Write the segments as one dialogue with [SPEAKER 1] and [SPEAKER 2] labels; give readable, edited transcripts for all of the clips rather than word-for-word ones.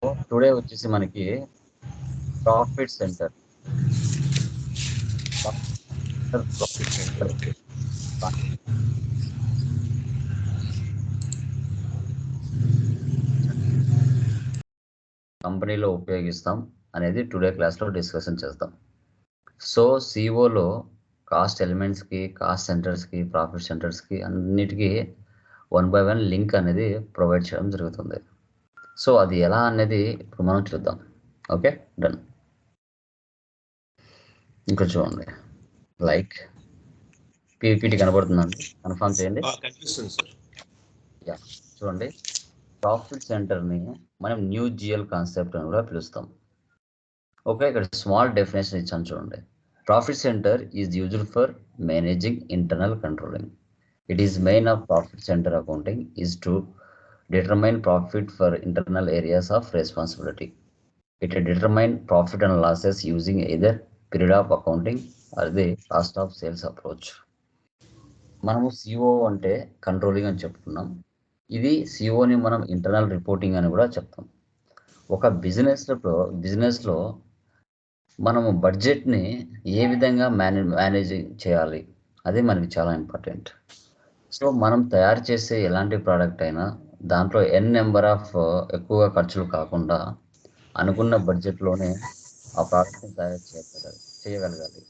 [SPEAKER 1] Today వచ్చేసి మనకి profit centre profit centre
[SPEAKER 2] okay.
[SPEAKER 1] కంపెనీలో ఉపయోగిస్తాం అనేది టుడే క్లాస్లో డిస్కషన్ చేస్తాం. సో సిఓలో కాస్ట్ ఎలిమెంట్స్కి, కాస్ట్ సెంటర్స్కి, ప్రాఫిట్ సెంటర్స్కి అన్నిటికీ 1 by 1 లింక్ అనేది ప్రొవైడ్ చేయడం జరుగుతుంది. సో అది ఎలా అనేది ఇప్పుడు మనం చూద్దాం. Okay, done. ఇంకా చూడండి, లైక్ పీపీటీ కనబడుతుందండి, కన్ఫర్మ్ చేయండి.
[SPEAKER 2] కనిపిస్తుంది సార్.
[SPEAKER 1] యా, చూడండి, ప్రాఫిట్ సెంటర్ని మనం న్యూ జిఎల్ కాన్సెప్ట్ అని కూడా పిలుస్తాం. ఓకే, ఇక్కడ స్మాల్ డెఫినేషన్ ఇచ్చాను చూడండి. Profit centre is used for managing internal controlling. It is main of profit centre accounting is to determine profit for internal areas of responsibility. It determine profit and losses using either period of accounting or the cost of sales approach. మనము CO అంటే controlling అని చెప్పుకున్నాం. ఇది సిఓని మనం internal reporting అని కూడా చెప్తాం. ఒక బిజినెస్లో మనము బడ్జెట్ని ఏ విధంగా మేనేజ్ చేయాలి, అది మనకి చాలా ఇంపార్టెంట్. సో మనం తయారు చేసే ఎలాంటి ప్రోడక్ట్ అయినా దాంట్లో నెంబర్ ఆఫ్ ఎక్కువగా ఖర్చులు కాకుండా అనుకున్న బడ్జెట్లోనే ఆ ప్రోడక్ట్ని తయారు చేయగలగాలి.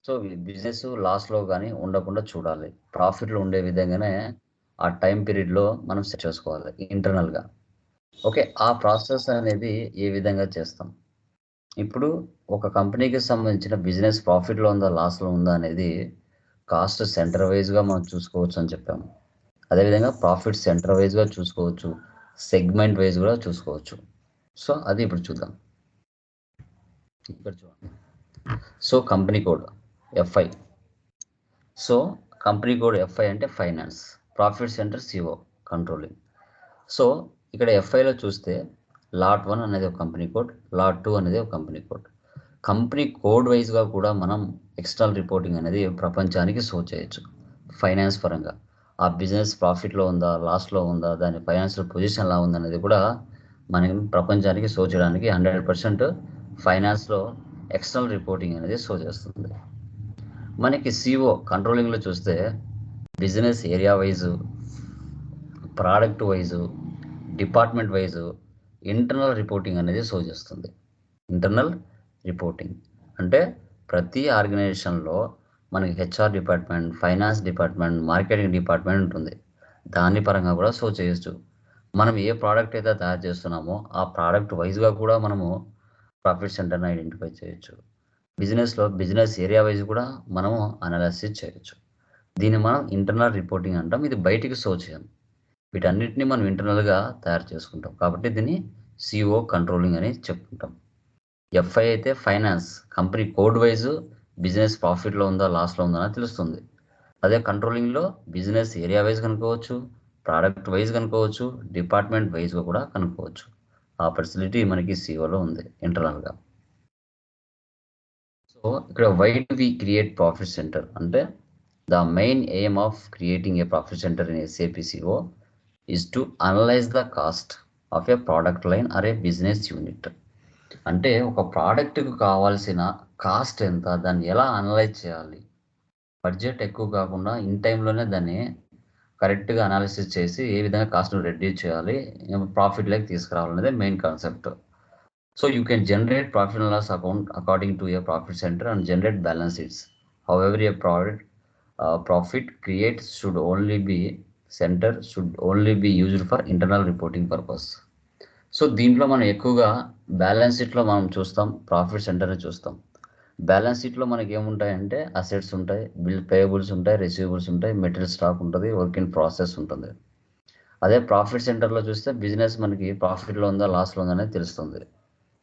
[SPEAKER 1] సో బిజినెస్ లాస్లో కానీ ఉండకుండా చూడాలి, ప్రాఫిట్లో ఉండే విధంగానే ఆ టైం పీరియడ్లో మనం సెట్ చేసుకోవాలి ఇంటర్నల్గా. ఓకే, ఆ ప్రాసెస్ అనేది ఏ విధంగా చేస్తాం? ఇప్పుడు ఒక కంపెనీకి సంబంధించిన బిజినెస్ ప్రాఫిట్లో ఉందా, లాస్లో ఉందా అనేది కాస్ట్ సెంటర్ వైజ్గా మనం చూసుకోవచ్చు అని చెప్పాము. అదేవిధంగా ప్రాఫిట్ సెంటర్ వైజ్గా చూసుకోవచ్చు, సెగ్మెంట్ వైజ్ కూడా చూసుకోవచ్చు. సో అది ఇప్పుడు చూద్దాం. ఇక్కడ చూడండి, so company code FI. So company code FI అంటే finance, profit centre CO controlling. So ఇక్కడ ఎఫ్ఐలో చూస్తే లాట్ 1 అనేది ఒక కంపెనీ కోడ్, లాట్ 2 అనేది ఒక కంపెనీ కోడ్. కంపెనీ కోడ్ వైజ్గా కూడా మనం ఎక్స్టర్నల్ రిపోర్టింగ్ అనేది ప్రపంచానికి షో చేయొచ్చు. ఫైనాన్స్ పరంగా ఆ బిజినెస్ ప్రాఫిట్లో ఉందా, లాస్లో ఉందా, దాని ఫైనాన్షియల్ పొజిషన్ ఎలా ఉందనేది కూడా మనకి ప్రపంచానికి షో చేయడానికి 100% ఫైనాన్స్లో ఎక్స్టర్నల్ రిపోర్టింగ్ అనేది షో చేస్తుంది. మనకి సిఓ కంట్రోలింగ్లో చూస్తే business area wise, product wise, department wise internal reporting అనేది షో చేస్తుంది. ఇంటర్నల్ రిపోర్టింగ్ అంటే ప్రతి ఆర్గనైజేషన్లో మనకి HR department, finance department, marketing department ఉంటుంది. దాని పరంగా కూడా షో చేయొచ్చు. మనం ఏ ప్రోడక్ట్ అయితే తయారు చేస్తున్నామో ఆ ప్రోడక్ట్ వైజ్గా కూడా మనము ప్రాఫిట్ సెంటర్ని ఐడెంటిఫై చేయొచ్చు. బిజినెస్లో బిజినెస్ ఏరియా వైజ్ కూడా మనము అనాలిసిస్ చేయొచ్చు. దీన్ని మనం ఇంటర్నల్ రిపోర్టింగ్ అంటాం. ఇది బయటికి షో చేయం. వీటన్నిటిని మనం ఇంటర్నల్గా తయారు చేసుకుంటాం కాబట్టి దీన్ని సిఓ కంట్రోలింగ్ అని చెప్పుకుంటాం. ఎఫ్ఐ అయితే finance, company code wise business ప్రాఫిట్లో ఉందా, లాస్లో ఉందా అని తెలుస్తుంది. అదే కంట్రోలింగ్లో బిజినెస్ ఏరియా వైజ్ కనుక్కోవచ్చు, ప్రోడక్ట్ వైజ్ కనుక్కోవచ్చు, డిపార్ట్మెంట్ వైజ్గా కూడా కనుక్కోవచ్చు. ఆ ఫెసిలిటీ మనకి సిఓలో ఉంది ఇంటర్నల్గా. సో ఇక్కడ why do we create profit centre అంటే the main aim of creating a profit centre in SAP CO is to analyse the cost of a product line or a business unit. అంటే ఒక ప్రోడక్ట్కి కావాల్సిన cost ఎంత, దాన్ని ఎలా analyse చేయాలి, budget ఎక్కువ కాకుండా ఇన్ టైంలోనే దాన్ని కరెక్ట్గా అనాలిసిస్ చేసి ఏ విధంగా కాస్ట్ను రెడ్యూస్ చేయాలి, ప్రాఫిట్లోకి తీసుకురావాలనేది main concept. So you can generate profit and loss account according to a profit centre and generate balance sheets. However a profit create should only be centre should only be used for internal reporting purpose. So దీంట్లో మనం ఎక్కువగా balance షీట్లో మనం చూస్తాం, profit సెంటర్ని చూస్తాం. Balance షీట్లో మనకి ఏముంటాయంటే అసెట్స్ ఉంటాయి, బిల్ పేయబుల్స్ ఉంటాయి, రిసీవబుల్స్ ఉంటాయి, మెటీరియల్ స్టాక్ ఉంటుంది, వర్క్ ఇన్ ప్రాసెస్ ఉంటుంది. అదే ప్రాఫిట్ సెంటర్లో చూస్తే బిజినెస్ మనకి ప్రాఫిట్లో ఉందా, లాస్లో ఉందా అనేది తెలుస్తుంది.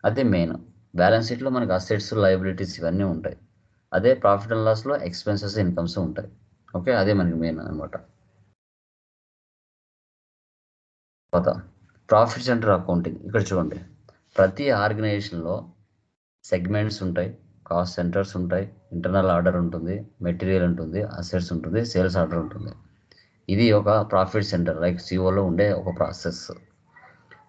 [SPEAKER 1] అదే మెయిన్. బ్యాలెన్స్ షీట్లో మనకి అసెట్స్, లయబిలిటీస్ ఇవన్నీ ఉంటాయి. అదే ప్రాఫిట్ అండ్ లాస్లో ఎక్స్పెన్సెస్, ఇన్కమ్స్ ఉంటాయి. ఓకే, అదే మనకి మెయిన్ అనమాట. తర్వాత ప్రాఫిట్ సెంటర్ అకౌంటింగ్. ఇక్కడ చూడండి, ప్రతి ఆర్గనైజేషన్లో సెగ్మెంట్స్ ఉంటాయి, కాస్ట్ సెంటర్స్ ఉంటాయి, ఇంటర్నల్ ఆర్డర్ ఉంటుంది, మెటీరియల్ ఉంటుంది, అసెట్స్ ఉంటుంది, సేల్స్ ఆర్డర్ ఉంటుంది. ఇది ఒక ప్రాఫిట్ సెంటర్ లైక్ సిఓలో ఉండే ఒక ప్రాసెస్.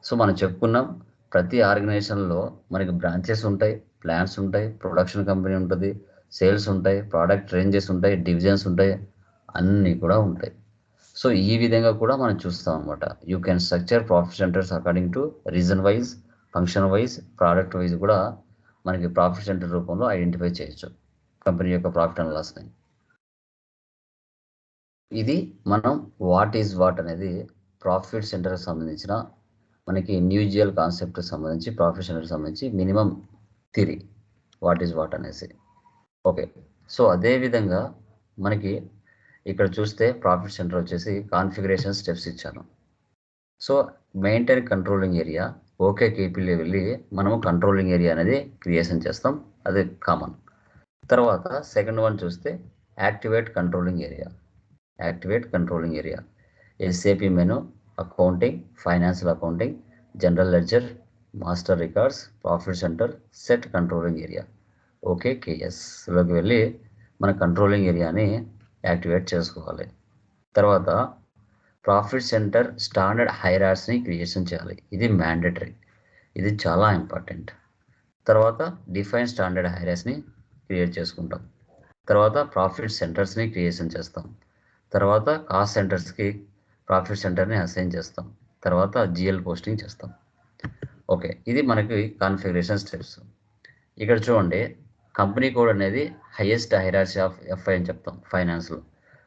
[SPEAKER 1] సో మనం చెప్పుకున్నాం ప్రతి ఆర్గనైజేషన్లో మనకి బ్రాంచెస్ ఉంటాయి, ప్లాంట్స్ ఉంటాయి, ప్రొడక్షన్ కంపెనీ ఉంటుంది, సేల్స్ ఉంటాయి, ప్రోడక్ట్ రేంజెస్ ఉంటాయి, డివిజన్స్ ఉంటాయి, అన్నీ కూడా ఉంటాయి. సో ఈ విధంగా కూడా మనం చూస్తాం అనమాట. You can structure profit centres according to region wise, function wise, product wise కూడా మనకి ప్రాఫిట్ సెంటర్ రూపంలో ఐడెంటిఫై చేయొచ్చు కంపెనీ యొక్క ప్రాఫిట్ అండ్ లాస్ని. ఇది మనం వాట్ ఈజ్ వాట్ అనేది ప్రాఫిట్ సెంటర్కి సంబంధించిన మనకి ఇండివిజువల్ కాన్సెప్ట్కి సంబంధించి ప్రాఫిట్ సెంటర్కి సంబంధించి minimum theory what is what అనేసి. ఓకే, సో అదేవిధంగా మనకి ఇక్కడ చూస్తే ప్రాఫిట్ సెంటర్ వచ్చేసి కాన్ఫిగరేషన్ స్టెప్స్ ఇచ్చాను. So maintain controlling area, okay కేపీలో వెళ్ళి మనము కంట్రోలింగ్ ఏరియా అనేది క్రియేషన్ చేస్తాం, అది కామన్. తర్వాత సెకండ్ వన్ చూస్తే activate controlling area. Activate controlling area SAP menu, accounting, financial accounting, general ledger, master records, profit centre, set controlling area. Okay కేఎస్లోకి వెళ్ళి మన కంట్రోలింగ్ ఏరియాని యాక్టివేట్ చేసుకోవాలి. తర్వాత ప్రాఫిట్ సెంటర్ స్టాండర్డ్ హైరార్సీని క్రియేషన్ చేయాలి, ఇది మ్యాండేటరీ, ఇది చాలా ఇంపార్టెంట్. తర్వాత డిఫైన్ స్టాండర్డ్ హైరార్సీని క్రియేట్ చేసుకుంటాం. తర్వాత ప్రాఫిట్ సెంటర్స్ని క్రియేషన్ చేస్తాం. తర్వాత కాస్ట్ సెంటర్స్కి ప్రాఫిట్ సెంటర్ని అసైన్ చేస్తాం. తర్వాత జిఎల్ పోస్టింగ్ చేస్తాం. ఓకే, ఇది మనకి కాన్ఫిగరేషన్ స్టెప్స్. ఇక్కడ చూడండి, కంపెనీ కోడ్ అనేది హైయెస్ట్ హైరార్సీ ఆఫ్ ఎఫ్ఐ అని చెప్తాం ఫైనాన్స్లో,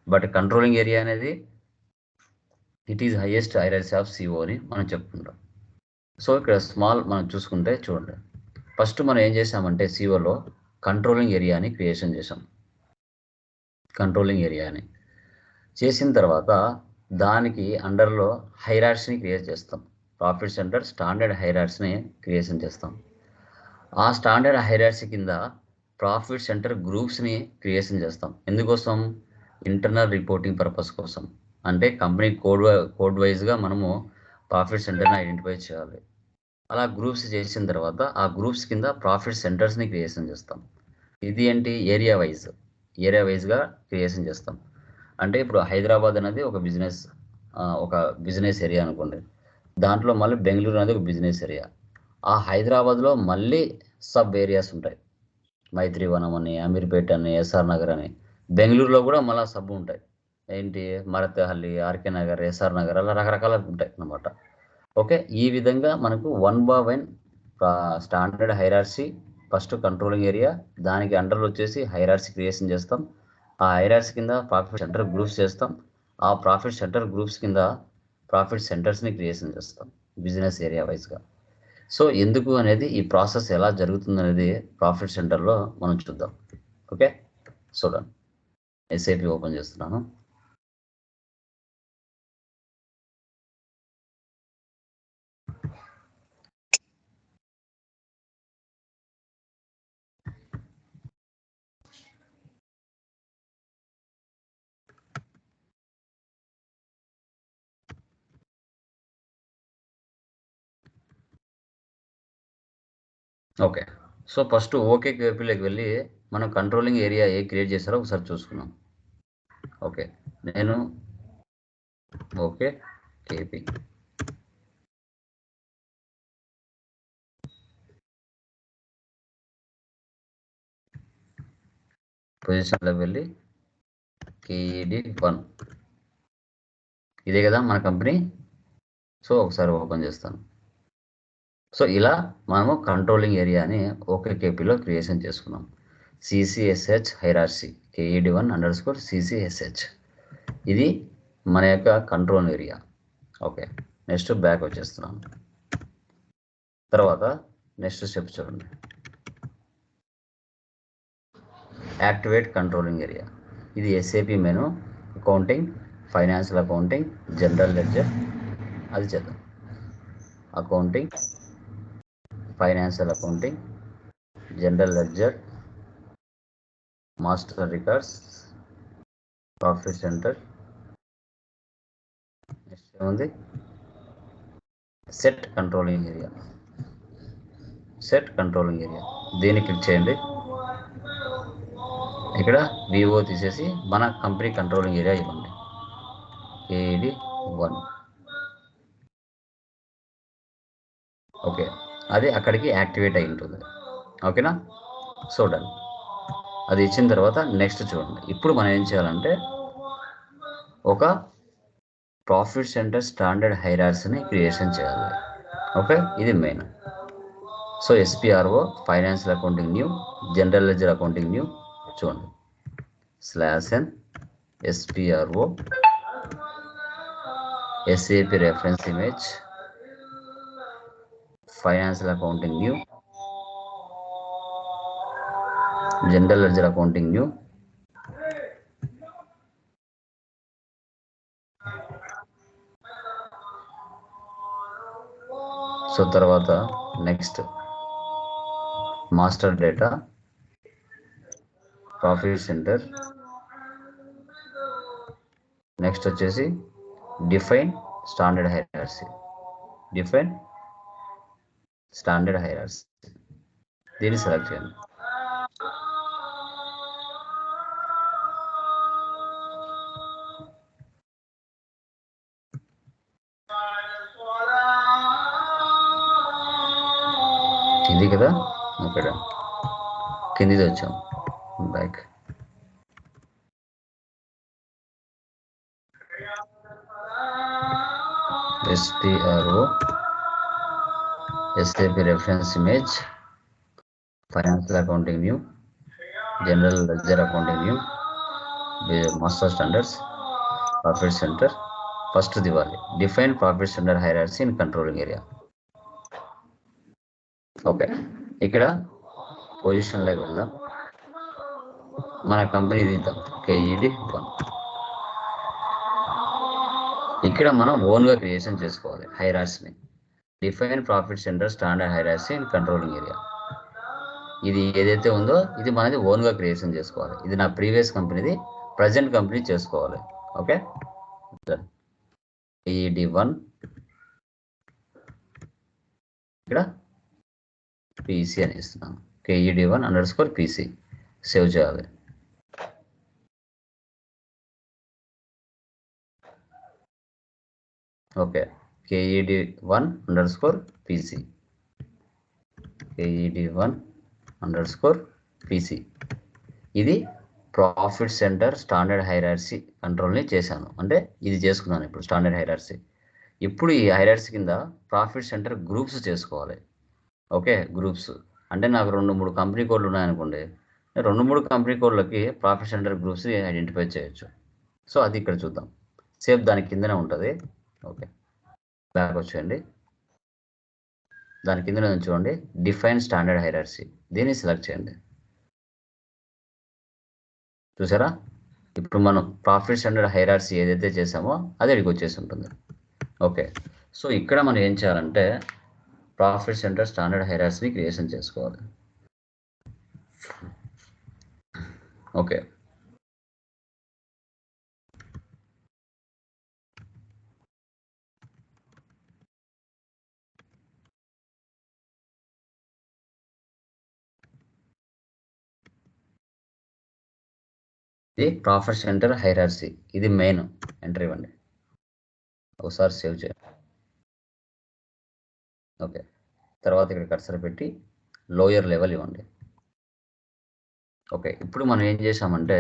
[SPEAKER 1] బట్ కంట్రోలింగ్ ఏరియా అనేది it is highest hierarchy of CO అని మనం చెప్పుకుంటాం. సో ఇక్కడ స్మాల్ మనం చూసుకుంటే చూడండి, ఫస్ట్ మనం ఏం చేసామంటే సిఓలో కంట్రోలింగ్ ఏరియాని క్రియేషన్ చేసాం. కంట్రోలింగ్ ఏరియాని చేసిన తర్వాత దానికి అండర్లో హైరార్సీని క్రియేట్ చేస్తాం. ప్రాఫిట్ సెంటర్ స్టాండర్డ్ హైరార్సీని క్రియేషన్ చేస్తాం. ఆ స్టాండర్డ్ హైరార్సీ కింద ప్రాఫిట్ సెంటర్ గ్రూప్స్ని క్రియేషన్ చేస్తాం. ఎందుకోసం? ఇంటర్నల్ రిపోర్టింగ్ పర్పస్ కోసం. అంటే కంపెనీ కోడ్ వైజ్గా మనము ప్రాఫిట్ సెంటర్ని ఐడెంటిఫై చేయాలి. అలా గ్రూప్స్ చేసిన తర్వాత ఆ గ్రూప్స్ కింద ప్రాఫిట్ సెంటర్స్ని క్రియేషన్ చేస్తాం. ఇది ఏంటి? ఏరియా వైజ్గా క్రియేషన్ చేస్తాం. అంటే ఇప్పుడు హైదరాబాద్ అనేది ఒక బిజినెస్ ఏరియా అనుకోండి, దాంట్లో మళ్ళీ బెంగళూరు అనేది ఒక బిజినెస్ ఏరియా. ఆ హైదరాబాద్లో మళ్ళీ సబ్ ఏరియాస్ ఉంటాయి, మైత్రివనం అని, అమీర్పేట్ అని, ఎస్ఆర్ నగర్ అని. బెంగళూరులో కూడా మళ్ళీ సబ్ ఉంటాయి, ఏంటి మరతహల్లి, ఆర్కే నగర్, ఎస్ఆర్ నగర్, అలా రకరకాల ఉంటాయి అన్నమాట. ఓకే, ఈ విధంగా మనకు 1/1 standard hierarchy, first controlling area, దానికి అండర్లో వచ్చేసి హైరార్సీ క్రియేషన్ చేస్తాం. ఆ హైరార్సీ కింద ప్రాఫిట్ సెంటర్ గ్రూప్స్ చేస్తాం. ఆ ప్రాఫిట్ సెంటర్ గ్రూప్స్ కింద ప్రాఫిట్ సెంటర్స్ని క్రియేషన్ చేస్తాం బిజినెస్ ఏరియా వైజ్గా. సో ఎందుకు అనేది, ఈ ప్రాసెస్ ఎలా జరుగుతుంది అనేది ప్రాఫిట్ సెంటర్లో మనం చూద్దాం. ఓకే, చూడండి, ఎస్ఏపి ఓపెన్ చేస్తున్నాను. ఓకే, సో ఫస్ట్ ఓకే కేపీలోకి వెళ్ళి మనం కంట్రోలింగ్ ఏరియా ఏ క్రియేట్ చేస్తారో ఒకసారి చూసుకున్నాం. ఓకే, నేను ఓకే కేపీ పొజిషన్లో వెళ్ళి KED1 ఇదే కదా మన కంపెనీ. సో ఒకసారి ఓపెన్ చేస్తాను. సో ఇలా మనము కంట్రోలింగ్ ఏరియాని ఓకే కేపీలో క్రియేషన్ చేసుకున్నాం. CCSH హైరార్సీ KED1_CCSH, ఇది మన యొక్క control area. Okay, next back వచ్చేస్తున్నాను. తర్వాత నెక్స్ట్ స్టెప్ చూడండి, యాక్టివేట్ కంట్రోలింగ్ ఏరియా. ఇది SAP menu, accounting, financial accounting, general ledger, అది చేద్దాం. Accounting, financial accounting, general ledger, master records, profit centre, next ఏముంది? Set controlling area. దీన్ని క్లిక్ చేయండి. ఇక్కడ వివో తీసేసి మన కంపెనీ కంట్రోలింగ్ ఏరియా ఇవ్వండి, KED1. ఓకే, అది అక్కడికి యాక్టివేట్ అయి ఉంటుంది. ఓకేనా? చూడండి, అది ఇచ్చిన తర్వాత నెక్స్ట్ చూడండి. ఇప్పుడు మనం ఏం చేయాలంటే ఒక ప్రాఫిట్ సెంటర్ స్టాండర్డ్ హైరార్సీని క్రియేషన్ చేయాలి. ఓకే, ఇది main. So SPRO financial accounting new, general ledger accounting new. చూడండి, /n SPRO SAP reference image financial accounting new, general ledger accounting new, so తర్వాత next master data profit centre. Next వచ్చేసి define standard hierarchy. Define standard hierarchy, దీన్ని select చేయండి. ఇది కదా, ఇక్కడ కిందిది వచ్చాం, back. SPRO SAP reference image financial accounting new, general ledger accounting new, master standards profit center. First Diwali define profit centre hierarchy in controlling area. Okay, ఇక్కడ పొజిషన్లోకి వెళ్దాం. మన కంపెనీ తీద్దాం, KED 1. ఇక్కడ మనం ఓన్గా క్రియేషన్ చేసుకోవాలి హైరార్సీని. Define profit centre standard hierarchy in controlling area. ఇది ఏదైతే ఉందో ఇది మనది ఓన్గా క్రియేషన్ చేసుకోవాలి. ఇది నా ప్రీవియస్ కంపెనీది, ప్రజెంట్ కంపెనీ చేసుకోవాలి. ఓకే, KED 1 ఇక్కడ PC అని ఇస్తున్నాను. KED 1_PC సేవ్ చేయాలి. Okay, KED 1_PC KED 1_PC. ఇది ప్రాఫిట్ సెంటర్ స్టాండర్డ్ హైరార్సీ కంట్రోల్ని చేశాను, అంటే ఇది చేసుకున్నాను ఇప్పుడు స్టాండర్డ్ హైరార్సీ. ఇప్పుడు ఈ హైరార్సీ కింద ప్రాఫిట్ సెంటర్ గ్రూప్స్ చేసుకోవాలి. ఓకే, గ్రూప్స్ అంటే నాకు 2-3 కంపెనీ కోడ్లు ఉన్నాయనుకోండి, 2-3 కంపెనీ కోడ్లకి ప్రాఫిట్ సెంటర్ గ్రూప్స్ ఐడెంటిఫై చేయొచ్చు. సో అది ఇక్కడ చూద్దాం. సేఫ్ దాని కిందనే ఉంటుంది. ఓకే, బ్యాక్ వచ్చేయండి. దాని కిందనే చూడండి, డిఫైన్ స్టాండర్డ్ హైరార్సీ, దీన్ని సెలెక్ట్ చేయండి. చూసారా, ఇప్పుడు మనం ప్రాఫిట్ సెంటర్ హైరార్సీ ఏదైతే చేసామో అది ఇక్కడికి వచ్చేసి ఉంటుంది. ఓకే, సో ఇక్కడ మనం ఏం చేయాలంటే ప్రాఫిట్ సెంటర్ స్టాండర్డ్ హైరార్సీని క్రియేషన్ చేసుకోవాలి. ఓకే, ఇది ప్రాఫిట్ సెంటర్ హైరార్సీ, ఇది మెయిన్. ఎంటర్ ఇవ్వండి, ఒకసారి సేవ్ చేయండి. ఓకే, తర్వాత ఇక్కడ కర్సర్ పెట్టి లోయర్ లెవెల్ ఇవ్వండి. ఓకే, ఇప్పుడు మనం ఏం చేసామంటే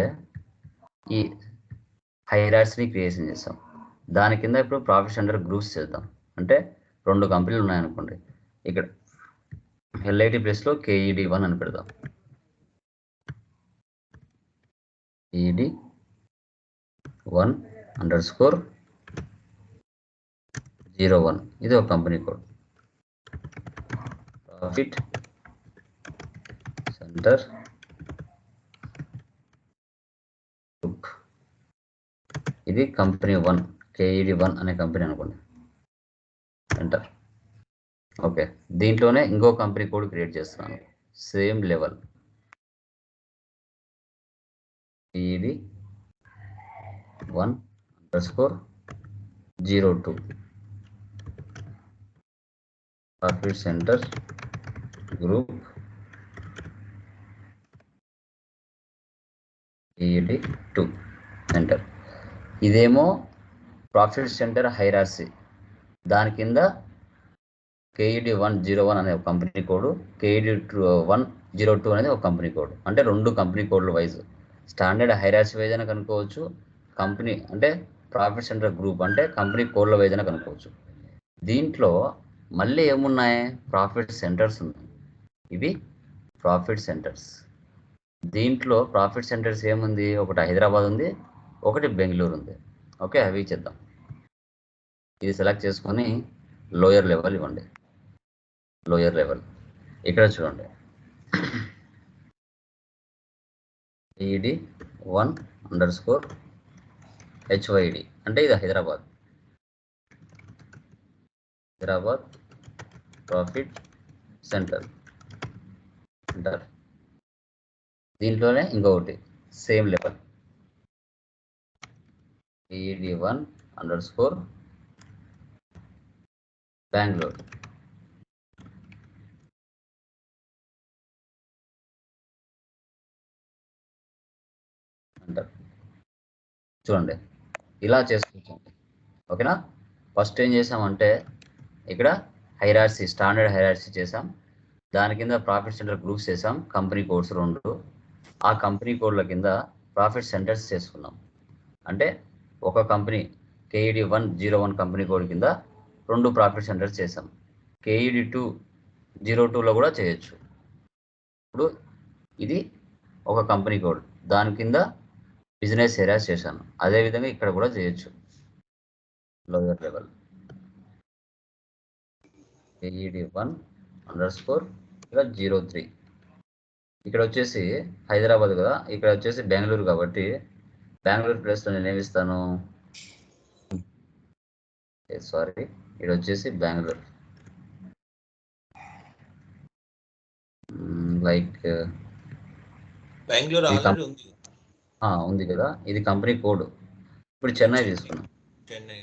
[SPEAKER 1] ఈ హైరార్సీని క్రియేషన్ చేస్తాం. దాని కింద ఇప్పుడు ప్రాఫిట్ సెంటర్ గ్రూప్స్ చేద్దాం. అంటే 2 కంపెనీలు ఉన్నాయనుకోండి, ఇక్కడ LIT ప్లేస్లో KED 1 అని పెడదాం. KED 1_01 ఇది ఒక company code. Profit centre group, ఇది కంపెనీ 1, KED 1 అనే కంపెనీ అనుకోండి. ఎంటర్. ఓకే, దీంట్లోనే ఇంకో కంపెనీ కోడ్ క్రియేట్ చేస్తున్నాను, same level. KED 1_02 profit centre group KED 2. Enter. ఇదేమో ప్రాఫిట్ సెంటర్ హైరార్సీ, దాని కింద KED 101 అనే ఒక కంపెనీ కోడ్, KED 102 అనేది ఒక కంపెనీ కోడ్. అంటే 2 కంపెనీ కోడ్ల వైజ్ స్టాండర్డ్ హైరార్సీ వైజ్ అయినా కనుక్కోవచ్చు, కంపెనీ అంటే ప్రాఫిట్ సెంటర్ గ్రూప్ అంటే కంపెనీ కోడ్ల వైజ్ అయినా కనుక్కోవచ్చు. దీంట్లో మళ్ళీ ఏమున్నాయి, ప్రాఫిట్ సెంటర్స్ ఉన్నాయి. ఇవి ప్రాఫిట్ సెంటర్స్. దీంట్లో ప్రాఫిట్ సెంటర్స్ ఏముంది, ఒకటి హైదరాబాద్ ఉంది, ఒకటి బెంగళూరు ఉంది. ఓకే, అవి చేద్దాం. ఇది సెలెక్ట్ చేసుకొని లోయర్ లెవెల్ ఇవ్వండి. లోయర్ లెవెల్ ఇక్కడ చూడండి, ED 1_HYD అంటే ఇది హైదరాబాద్ ప్రాఫిట్ సెంటర్ అంటారు. దీంట్లోనే ఇంకొకటి సేమ్ లెవెల్ ED 1_ బెంగళూరు అంటారు. చూడండి, ఇలా చేసుకోవచ్చు. ఓకేనా, ఫస్ట్ ఏం చేసామంటే ఇక్కడ హైరార్సీ, స్టాండర్డ్ హైరార్సీ చేసాం. దాని కింద ప్రాఫిట్ సెంటర్ గ్రూప్స్ చేసాం, కంపెనీ కోడ్స్ 2. ఆ కంపెనీ కోడ్ల కింద ప్రాఫిట్ సెంటర్స్ చేసుకున్నాం. అంటే ఒక కంపెనీ KED 101 కంపెనీ కోడ్ కింద 2 ప్రాఫిట్ సెంటర్స్ చేసాం. KED 202లో కూడా చేయొచ్చు. ఇప్పుడు ఇది ఒక కంపెనీ కోడ్, దాని కింద బిజినెస్ ఏరియాస్ చేశాను. అదేవిధంగా ఇక్కడ కూడా చేయొచ్చు. Lower level KED 1_03. ఇక్కడ వచ్చేసి హైదరాబాద్ కదా, ఇక్కడ వచ్చేసి బెంగళూరు కాబట్టి బెంగళూరు ప్లేస్లో నేను ఏమిస్తాను, సారీ, ఇక్కడ వచ్చేసి బెంగళూరు, లైక్
[SPEAKER 2] బెంగళూరు ఆల్రెడీ
[SPEAKER 1] ఉంది కదా, ఇది కంపెనీ కోడ్. ఇప్పుడు చెన్నై తీసుకున్నాం,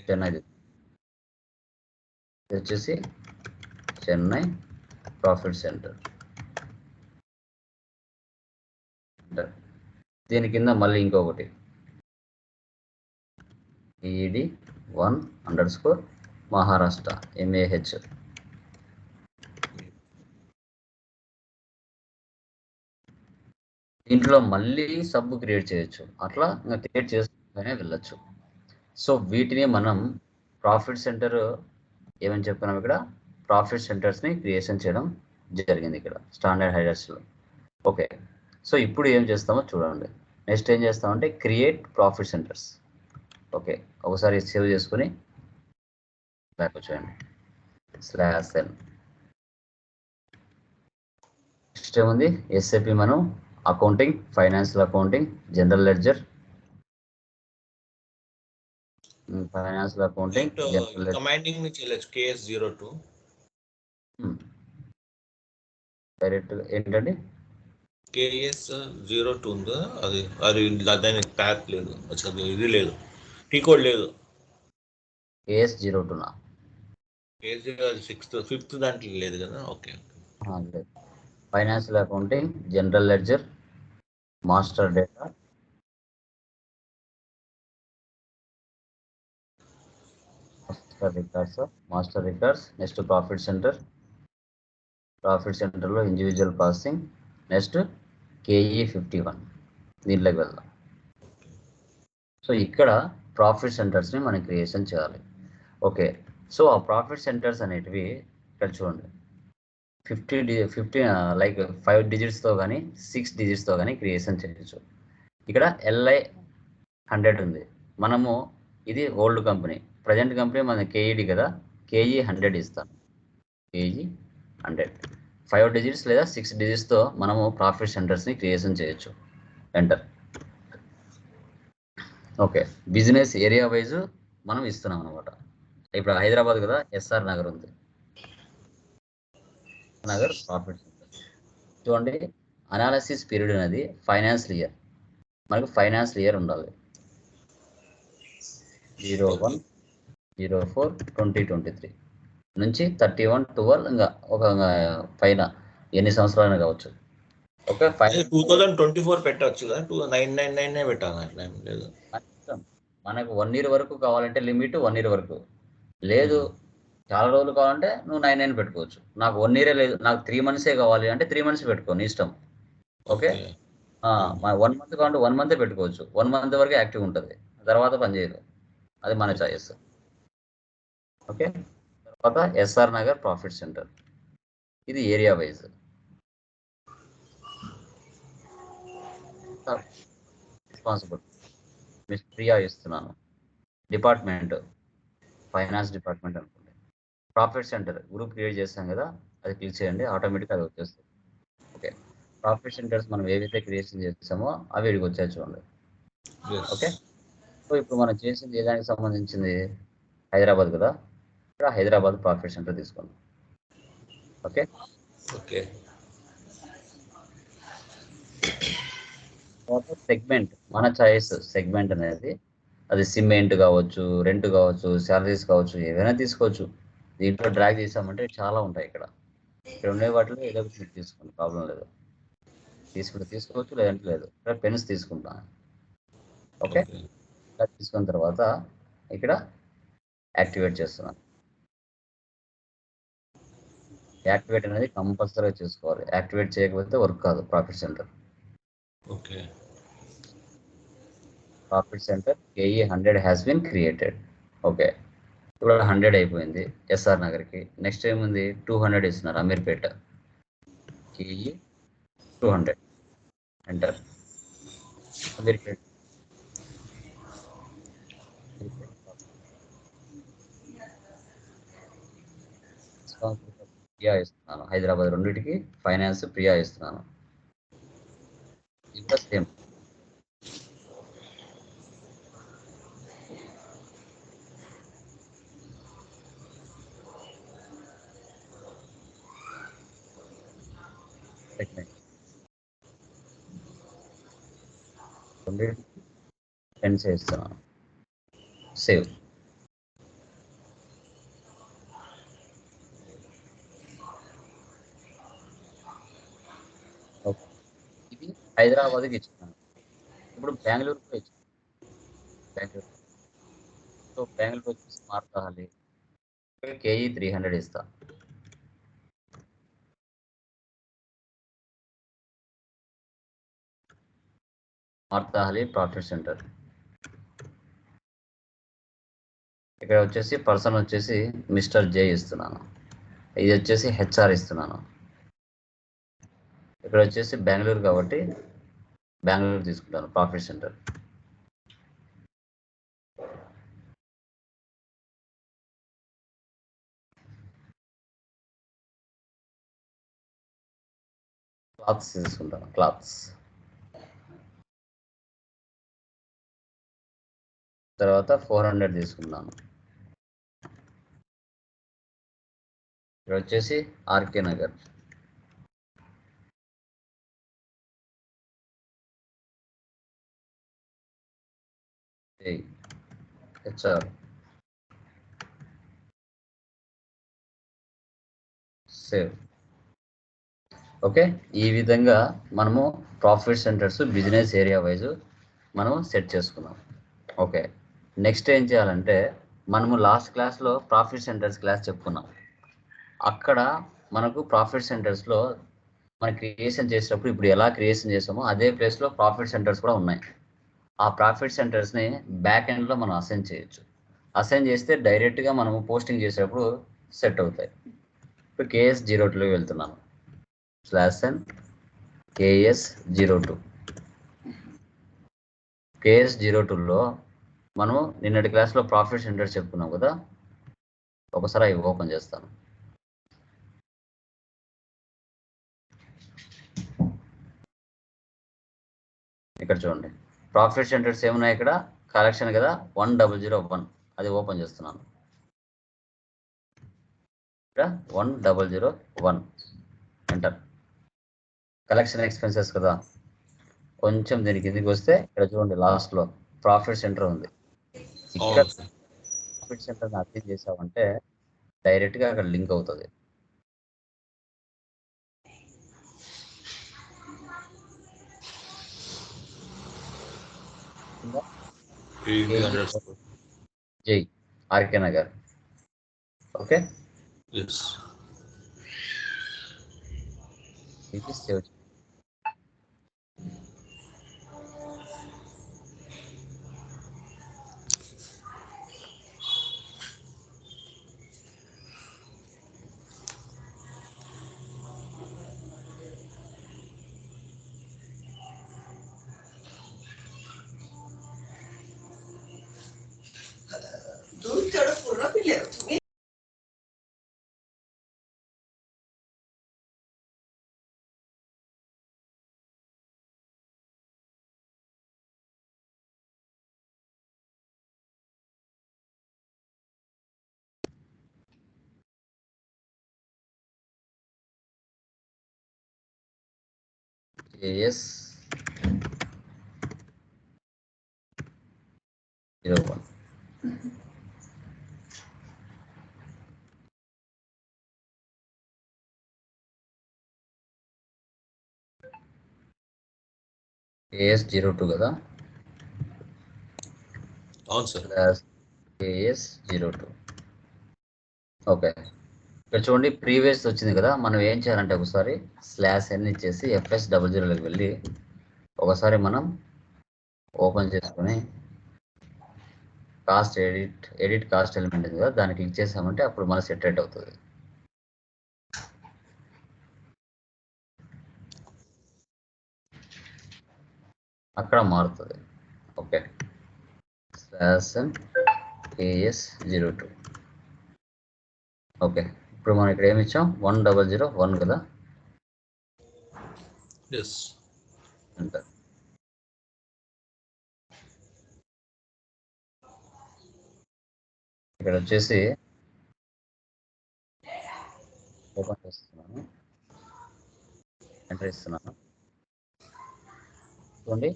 [SPEAKER 1] చెన్నై వచ్చేసి చెన్నై ప్రాఫిట్ సెంటర్. దీని కింద మళ్ళీ ఇంకొకటి ED 1_ మహారాష్ట్ర MAH. దీంట్లో మళ్ళీ సబ్ క్రియేట్ చేయొచ్చు, అట్లా ఇంకా క్రియేట్ చేసుకుంటూనే వెళ్ళొచ్చు. సో వీటిని మనం ప్రాఫిట్ సెంటర్ ఏమని చెప్పుకున్నాం, ఇక్కడ ప్రాఫిట్ సెంటర్స్ని క్రియేషన్ చేయడం జరిగింది ఇక్కడ స్టాండర్డ్ హైరార్సీలో. ఓకే, సో ఇప్పుడు ఏం చేస్తామో చూడండి. నెక్స్ట్ ఏం చేస్తామంటే క్రియేట్ ప్రాఫిట్ సెంటర్స్. ఓకే, ఒకసారి సేవ్ చేసుకుని బ్యాక్ వచ్చేయండి. /n. నెక్స్ట్ ఏముంది, SAP మనం accounting, financial accounting, general ledger, financial accounting,
[SPEAKER 2] commanding నుంచి వెళ్ళొచ్చు. KS02
[SPEAKER 1] డైరెక్ట్ ఏంటండి,
[SPEAKER 2] KS02 ఉందా, అది దానికి ట్యాప్ లేదు, ఇది లేదు, టీ కోడ్ లేదు.
[SPEAKER 1] KS02
[SPEAKER 2] KS06 5th దాంట్లో లేదు కదా. Okay,
[SPEAKER 1] financial accounting, general ledger, master data, master records. Next profit సెంటర్లో ఇండివిజువల్ ప్రాసెసింగ్. నెక్స్ట్ KE 51 దీంట్లోకి వెళ్దాం. సో ఇక్కడ ప్రాఫిట్ సెంటర్స్ని మనం క్రియేషన్ చేయాలి. ఓకే, సో ఆ ప్రాఫిట్ సెంటర్స్ అనేటివి ఇక్కడ చూడండి, 50 లైక్ 5 డిజిట్స్తో కానీ 6 డిజిట్స్తో కానీ క్రియేషన్ చేయొచ్చు. ఇక్కడ LI 100 ఉంది. మనము ఇది ఓల్డ్ కంపెనీ, ప్రజెంట్ కంపెనీ మన KED కదా, KE 100 ఇస్తాను. KE 100 5 డిజిట్స్ లేదా 6 డిజిట్స్తో మనము ప్రాఫిట్ సెంటర్స్ని క్రియేషన్ చేయొచ్చు. Enter. Okay, business area wise మనం ఇస్తున్నాం అనమాట. ఇప్పుడు హైదరాబాద్ కదా, SR నగర్ ఉంది, నగర్ ప్రాఫిట్ సెంటర్. చూడండి, అనాలిసిస్ పీరియడ్ అనేది ఫైనాన్షియల్ ఇయర్, మనకు ఫైనాన్షియల్ ఇయర్ ఉండాలి. 01/04/2023 నుంచి 31/12 ఇంకా ఒక పైన ఎన్ని సంవత్సరాలు కావచ్చు. ఓకే,
[SPEAKER 2] 2024 పెట్టవచ్చు కదా, 2999 పెట్టాలి, అట్లా ఏం లేదు.
[SPEAKER 1] మనకు 1 year వరకు కావాలంటే లిమిట్ 1 year వరకు, లేదు చాలా రోజులు కావాలంటే నువ్వు 99 పెట్టుకోవచ్చు. నాకు 1 ఇయరే లేదు, నాకు 3 మంత్సే కావాలి అంటే 3 మంత్స్ పెట్టుకో, నీ ఇష్టం. ఓకే.
[SPEAKER 2] ఓకే.
[SPEAKER 1] 1 మంత్ కావాలంటే 1 మంతే పెట్టుకోవచ్చు. 1 మంత్ వరకే యాక్టివ్ ఉంటుంది, తర్వాత పనిచేయదు. అది మన చాయిస్. ఓకే. తర్వాత ఎస్ఆర్ నగర్ ప్రాఫిట్ సెంటర్, ఇది area wise. Responsible miss Priya ఇస్తున్నాను. డిపార్ట్మెంట్ ఫైనాన్స్ డిపార్ట్మెంట్ అనుకోండి. ప్రాఫిట్ సెంటర్ గ్రూప్ క్రియేట్ చేస్తాం కదా, అది క్లిక్ చేయండి, ఆటోమేటిక్ అది వచ్చేస్తుంది. ఓకే. ప్రాఫిట్ సెంటర్స్ మనం ఏవైతే క్రియేషన్ చేస్తామో అవి ఇక్కడికి వచ్చాయి చూడండి. ఓకే. సో ఇప్పుడు మనం చేసింది ఏ దానికి సంబంధించింది? హైదరాబాద్ కదా, ఇక్కడ హైదరాబాద్ ప్రాఫిట్ సెంటర్ తీసుకోండి. ఓకే.
[SPEAKER 2] ఓకే.
[SPEAKER 1] సెగ్మెంట్ మన చాయిస్. సెగ్మెంట్ అనేది అది సిమెంట్ కావచ్చు, రెంట్ కావచ్చు, శాలరీస్ కావచ్చు, ఏవైనా తీసుకోవచ్చు. దీంట్లో డ్రాగ్ చేసామంటే చాలా ఉంటాయి. ఇక్కడ ఉండే వాటిలో ఏదో ఒకటి మీరు తీసుకోండి, ప్రాబ్లం లేదు. తీసుకుంటే తీసుకోవచ్చు, లేదంటే లేదు. ఇక్కడ పెన్స్ తీసుకుంటాను. ఓకే. ఇలా తీసుకున్న తర్వాత ఇక్కడ యాక్టివేట్ చేస్తున్నాను. యాక్టివేట్ అనేది కంపల్సరీగా చేసుకోవాలి. యాక్టివేట్ చేయకపోతే వర్క్ కాదు profit centre.
[SPEAKER 2] Okay.
[SPEAKER 1] Profit centre KE 100 has been created. Okay. ఇప్పుడు 100 అయిపోయింది ఎస్ఆర్ నగర్కి. నెక్స్ట్ ఏముంది? 200 ఇస్తున్నారు అమీర్పేట, కేఈ 200 ఎంటర్. అమీర్పేట ప్రియా ఇస్తున్నాను. హైదరాబాద్ రెండింటికి ఫైనాన్స్ ప్రియా ఇస్తున్నాను. ఇంకా సేమ్. రెండింటికి టెన్స్ ఇస్తున్నాను. సేవ్. ఓకే. ఇది హైదరాబాద్కి ఇచ్చినాను. ఇప్పుడు బెంగళూరుకు ఇచ్చాను. బెంగళూరు. సో బెంగళూరు వచ్చేసి మార్తాహలి, కేఈ 300 ఇస్తా. Marathahalli profit centre. ఇక్కడ వచ్చేసి పర్సన్ వచ్చేసి మిస్టర్ జే ఇస్తున్నాను. ఇది వచ్చేసి హెచ్ఆర్ ఇస్తున్నాను. ఇక్కడ వచ్చేసి బెంగళూరు కాబట్టి బెంగళూరు తీసుకుంటాను ప్రాఫిట్ సెంటర్. క్లాత్స్ తీసుకుంటాను. క్లాత్స్ తర్వాత 400 తీసుకున్నాను. ఇక్కడ వచ్చేసి RK Nagar. HR save. Okay. ఈ విధంగా మనము profit centres business area wise మనం సెట్ చేసుకున్నాం. ఓకే. నెక్స్ట్ ఏం చేయాలంటే, మనము లాస్ట్ క్లాస్లో ప్రాఫిట్ సెంటర్స్ క్లాస్ చెప్పుకున్నాం. అక్కడ మనకు ప్రాఫిట్ సెంటర్స్లో మనం క్రియేషన్ చేసేటప్పుడు ఇప్పుడు ఎలా క్రియేషన్ చేసామో అదే ప్లేస్లో ప్రాఫిట్ సెంటర్స్ కూడా ఉన్నాయి. ఆ ప్రాఫిట్ సెంటర్స్ని బ్యాక్ ఎండ్లో మనం అసైన్ చేయొచ్చు. అసైన్ చేస్తే డైరెక్ట్గా మనము పోస్టింగ్ చేసేటప్పుడు సెట్ అవుతాయి. ఇప్పుడు KS02 వెళ్తున్నాను. /n KS02. KS02లో మనము నిన్నటి క్లాస్లో ప్రాఫిట్ సెంటర్స్ చెప్పుకున్నాం కదా, ఒకసారి అవి ఓపెన్ చేస్తాను. ఇక్కడ చూడండి ప్రాఫిట్ సెంటర్స్ ఏమున్నాయి. ఇక్కడ కలెక్షన్ కదా 1001, అది ఓపెన్ చేస్తున్నాను. ఇక్కడ 1001 ఎంటర్. కలెక్షన్ ఎక్స్పెన్సెస్ కదా, కొంచెం దీని కిందికి వస్తే ఇక్కడ చూడండి లాస్ట్లో ప్రాఫిట్ సెంటర్ ఉంది. ఇక్కడ ప్రాఫిట్ సెంటర్ అర్థం చేసామంటే డైరెక్ట్గా అక్కడ లింక్ అవుతుంది. జై ఆర్కే నగర్. Okay,
[SPEAKER 2] yes.
[SPEAKER 1] ఇది సేవ్. AS 01. AS 02 కదా,
[SPEAKER 2] అవును సార్.
[SPEAKER 1] AS 02. ఓకే, ఇక్కడ చూడండి ప్రీవియస్ వచ్చింది కదా, మనం ఏం చేయాలంటే ఒకసారి /n ఇచ్చేసి FS00లోకి వెళ్ళి ఒకసారి మనం ఓపెన్ చేసుకొని కాస్ట్ ఎడిట్ కాస్ట్ ఎలిమెంట్ ఉంది కదా, దాన్ని క్లిక్ చేసామంటే అప్పుడు మన సెటరేట్ అవుతుంది. అక్కడ మారుతుంది. Okay, /n AS02. ఓకే, ఇప్పుడు మనం ఇక్కడ ఏమి ఇచ్చాం, 1001 కదా.
[SPEAKER 2] ఎస్.
[SPEAKER 1] అంతే. ఇక్కడ వచ్చేసి ఓపెన్ చేస్తున్నాను, ఎంటర్ ఇస్తున్నాను. చూడండి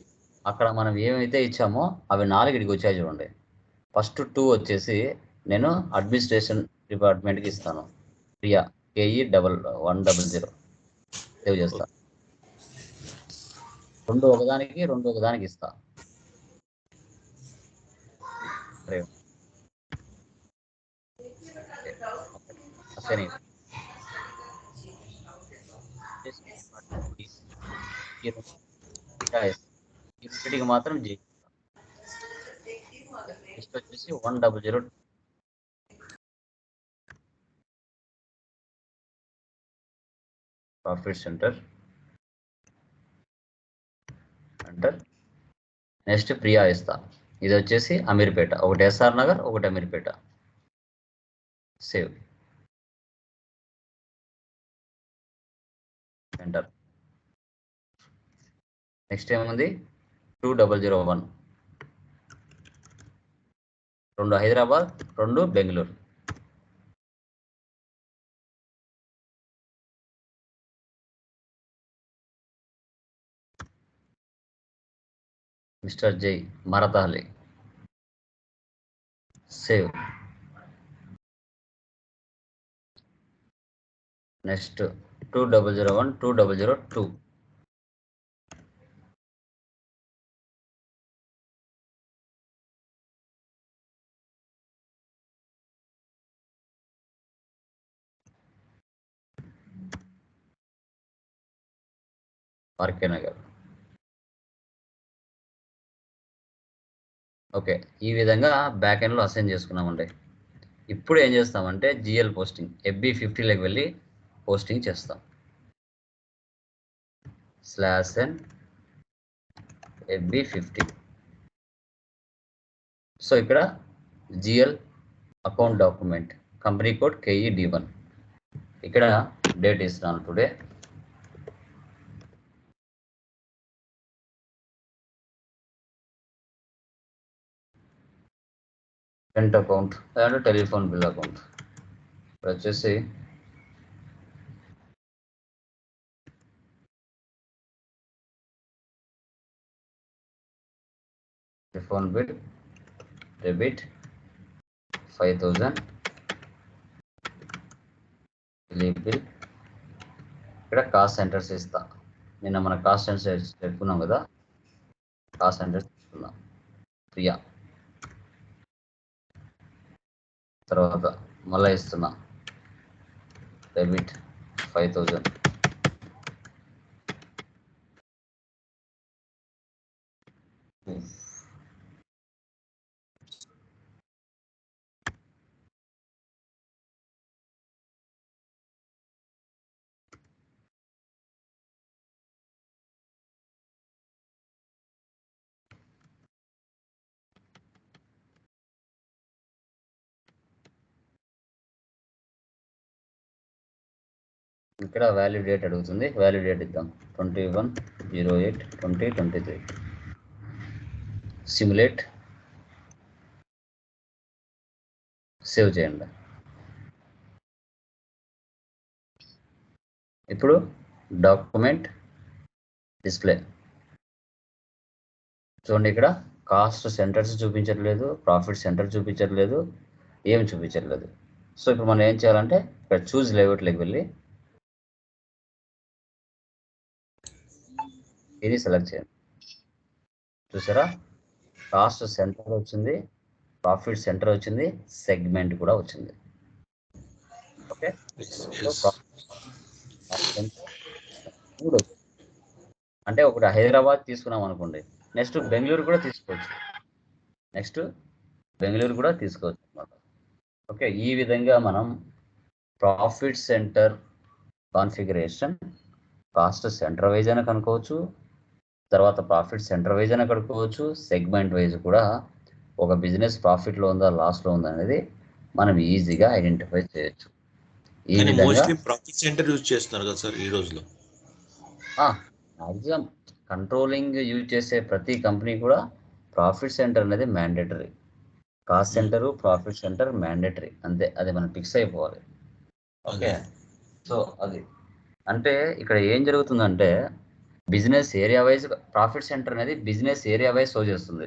[SPEAKER 1] అక్కడ మనం ఏమైతే ఇచ్చామో అవి 4 ఇక్కడికి వచ్చాయి చూడండి. ఫస్ట్ 2 వచ్చేసి నేను అడ్మినిస్ట్రేషన్ డిపార్ట్మెంట్కి ఇస్తాను, ప్రియా KE100 సేవ్ చేస్తాను. 2 ఒకదానికి ఇస్తా. వీటికి మాత్రం నెక్స్ట్ వచ్చేసి 100 ప్రాఫిట్ సెంటర్ అంటర్. నెక్స్ట్ ప్రియా ఇస్తా. ఇది వచ్చేసి అమీర్పేట, ఒకటి SR నగర్, ఒకటి అమీర్పేట. Save, enter. నెక్స్ట్ ఏముంది, 2001, 2 హైదరాబాద్, 2 బెంగళూరు. మిస్టర్ జై మరతాలి. Save. Next 2001, 2002. RK Nagar. Okay, ఈ విధంగా బ్యాక్ ఎండ్లో అసైన్ చేసుకున్నామండి. ఇప్పుడు ఏం చేస్తామంటే GL పోస్టింగ్ FB50లోకి వెళ్ళి పోస్టింగ్ చేస్తాం. /n FB50. సో ఇక్కడ GL account document, company code KED1. ఇక్కడ డేట్ ఇస్తున్నాను today. Rent account and telephone bill account. ఇప్పుడు వచ్చేసి టెలిఫోన్ బిల్ డెబిట్ 5000. బిల్ ఇక్కడ కాస్ట్ సెంటర్స్ ఇస్తా. నిన్న మన కాస్ట్ సెంటర్స్ పెట్టుకున్నాం కదా, కాస్ట్ సెంటర్స్ తీసుకున్నాం. ప్రియా, తర్వాత మళ్ళీ ఇస్తున్నా డెబిట్ 5000. ఇక్కడ వాల్యూ డేట్ అడుగుతుంది, వాల్యూ డేట్ ఇద్దాం 21/08/2023. సిమ్యులేట్, సేవ్ చేయండి. ఇప్పుడు డాక్యుమెంట్ డిస్ప్లే చూడండి, ఇక్కడ కాస్ట్ సెంటర్స్ చూపించట్లేదు, ప్రాఫిట్ సెంటర్ చూపించట్లేదు, ఏమి చూపించట్లేదు. సో ఇప్పుడు మనం ఏం చేయాలంటే ఇక్కడ చూజ్ లేఅవుట్లోకి వెళ్ళి ఇది సెలెక్ట్ చేయండి. చూసారా, కాస్ట్ సెంటర్ వచ్చింది, ప్రాఫిట్ సెంటర్ వచ్చింది, సెగ్మెంట్ కూడా వచ్చింది. ఓకే, అంటే ఒకటి హైదరాబాద్ తీసుకున్నాం అనుకోండి, నెక్స్ట్ బెంగళూరు కూడా తీసుకోవచ్చు, అనమాట. ఓకే, ఈ విధంగా మనం profit centre configuration cost centre wise అయినా కనుక్కోవచ్చు, తర్వాత ప్రాఫిట్ సెంటర్ వైజ్ అయినా కనుక్కోవచ్చు, సెగ్మెంట్ వైజ్ కూడా ఒక బిజినెస్ ప్రాఫిట్లో ఉందా లాస్లో ఉందా అనేది మనం ఈజీగా ఐడెంటిఫై చేయొచ్చు. ఈ విధంగా
[SPEAKER 2] ప్రాఫిట్ సెంటర్ యూజ్ చేస్తున్నారు కదా సార్ ఈ రోజులో.
[SPEAKER 1] మ్యాక్సిమం కంట్రోలింగ్ యూజ్ చేసే ప్రతి కంపెనీ కూడా ప్రాఫిట్ సెంటర్ అనేది mandatory, cost centre profit centre mandatory, అంతే, అది మనం ఫిక్స్ అయిపోవాలి. ఓకే, సో అది అంటే ఇక్కడ ఏం జరుగుతుందంటే business area wise profit centre అనేది బిజినెస్ ఏరియా వైజ్ షో చేస్తుంది.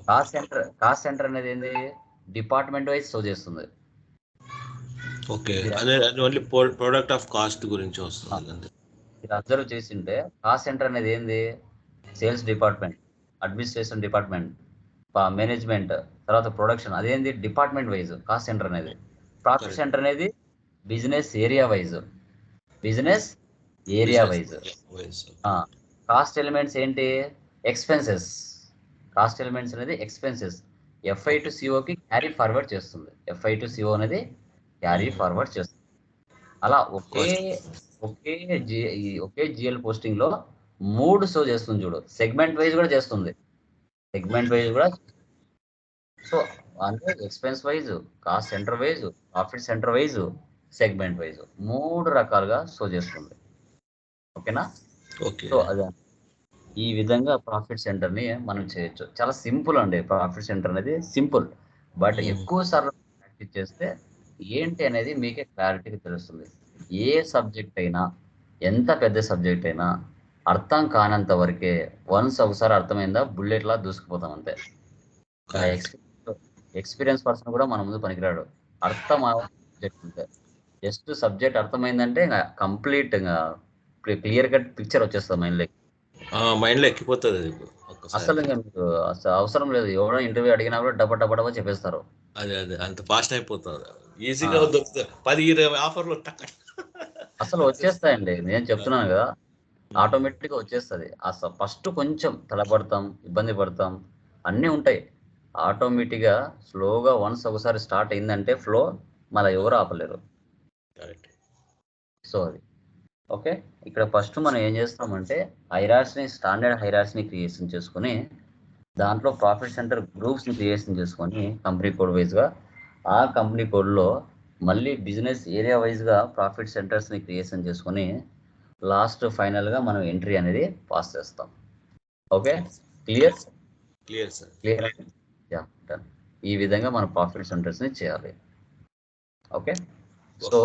[SPEAKER 1] కాస్ట్ సెంటర్ అనేది ఏంది, డిపార్ట్మెంట్ వైజ్ షో చేస్తుంది.
[SPEAKER 2] ఓకే, అదే ఓన్లీ ప్రొడక్ట్ ఆఫ్ కాస్ట్ గురించి వస్తుంది.
[SPEAKER 1] ఇది అబ్జర్వ్ చేసింటే కాస్ట్ సెంటర్ అనేది ఏంది, sales department, administration department, management, తర్వాత ప్రొడక్షన్, అదేంది డిపార్ట్మెంట్ వైజ్ కాస్ట్ సెంటర్ అనేది. ప్రాఫిట్ సెంటర్ అనేది business area wise, cost elements ఏంటి, ఎక్స్పెన్సెస్. కాస్ట్ ఎలిమెంట్స్ అనేది ఎక్స్పెన్సెస్ FI to CO కి క్యారీ ఫార్వర్డ్ చేస్తుంది. FI to CO అనేది క్యారీ ఫార్వర్డ్ చేస్తుంది. అలా ఒకే GL పోస్టింగ్ లో 3 షో చేస్తుంది చూడు. సెగ్మెంట్ వైజ్ కూడా చేస్తుంది, సో అంటే expense wise, cost centre wise, profit centre wise, segment wise 3 రకాలుగా షో చేస్తుంది. ఓకేనా? సో అదే ఈ విధంగా ప్రాఫిట్ సెంటర్ ని మనం చేయొచ్చు. చాలా సింపుల్ అండి ప్రాఫిట్ సెంటర్ అనేది, సింపుల్. బట్ ఎక్కువ సార్లు ప్రాక్టీస్ చేస్తే ఏంటి అనేది మీకే క్లారిటీగా తెలుస్తుంది. ఏ సబ్జెక్ట్ అయినా, ఎంత పెద్ద సబ్జెక్ట్ అయినా అర్థం కానంత వరకే, వన్స్ ఒకసారి అర్థమైందా బుల్లెట్ లా దూసుకుపోతాం అంతే. ఎక్స్పీరియన్స్ పర్సన్ కూడా మన ముందు పనికిరాడు. అర్థం సబ్జెక్ట్, జస్ట్ సబ్జెక్ట్ అర్థమైందంటే ఇంకా కంప్లీట్ క్లియర్ కట్ పిక్చర్ వచ్చేస్తుంది మైండ్ లో ఎక్కిపోతుంది. అసలు ఇంకా మీకు అసలు అవసరం లేదు, ఎవరో ఇంటర్వ్యూ అడిగినా కూడా డబ్బా చెప్పేస్తారు.
[SPEAKER 2] అదే అంత ఫాస్ట్ అయిపోతుంది, ఈజీగా దొరుకుతుంది. 10-20 ఆఫర్లు
[SPEAKER 1] అసలు వచ్చేస్తాయండి, నేను చెప్తున్నాను కదా, ఆటోమేటిక్ గా వచ్చేస్తుంది. అసలు ఫస్ట్ కొంచెం తలపడతాం, ఇబ్బంది పడతాం, అన్నీ ఉంటాయి. ఆటోమేటిక్ గా స్లోగా వన్స్ ఒకసారి స్టార్ట్ అయిందంటే ఫ్లో మళ్ళీ ఎవరు ఆపలేరు. సో అది ఓకే. ఇక్కడ ఫస్ట్ మనం ఏం చేస్తామంటే స్టాండర్డ్ హైరార్సీని క్రియేషన్ చేసుకుని, దాంట్లో ప్రాఫిట్ సెంటర్ గ్రూప్స్ని క్రియేషన్ చేసుకొని కంపెనీ కోడ్ వైజ్గా, ఆ కంపెనీ కోడ్లో మళ్ళీ బిజినెస్ ఏరియా వైజ్గా ప్రాఫిట్ సెంటర్స్ని క్రియేషన్ చేసుకొని లాస్ట్ ఫైనల్గా మనం ఎంట్రీ అనేది పాస్ చేస్తాం. Okay, clear sir, clear. Yeah, done. ఈ విధంగా మనం ప్రాఫిట్ సెంటర్స్ని చేయాలి. Okay, so